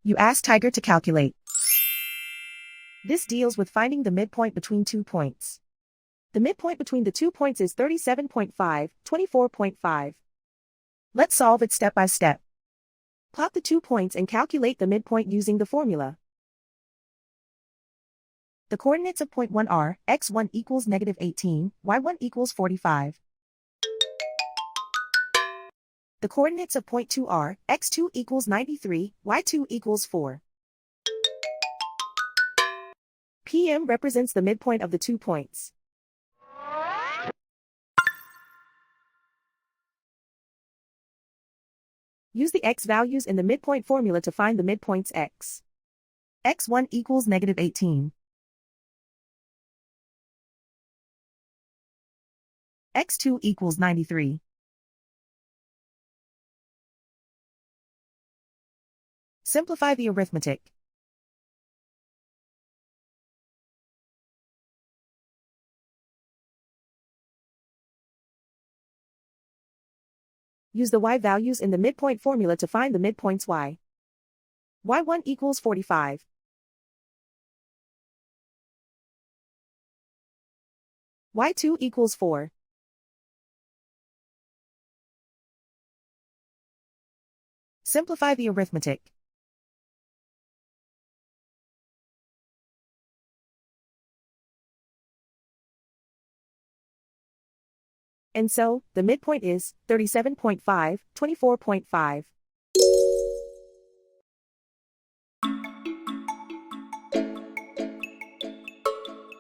You ask Tiger to calculate. This deals with finding the midpoint between 2 points. The midpoint between the 2 points is 37.5, 24.5. Let's solve it step by step. Plot the 2 points and calculate the midpoint using the formula. The coordinates of point 1 are, x1 equals -18, y1 equals 45. The coordinates of point 2 are, x2 equals 93, y2 equals 4. PM represents the midpoint of the 2 points. Use the x values in the midpoint formula to find the midpoints x. x1 equals -18. x2 equals 93. Simplify the arithmetic. Use the y values in the midpoint formula to find the midpoints y. y1 equals 45. y2 equals 4. Simplify the arithmetic. And so, the midpoint is 37.5, 24.5.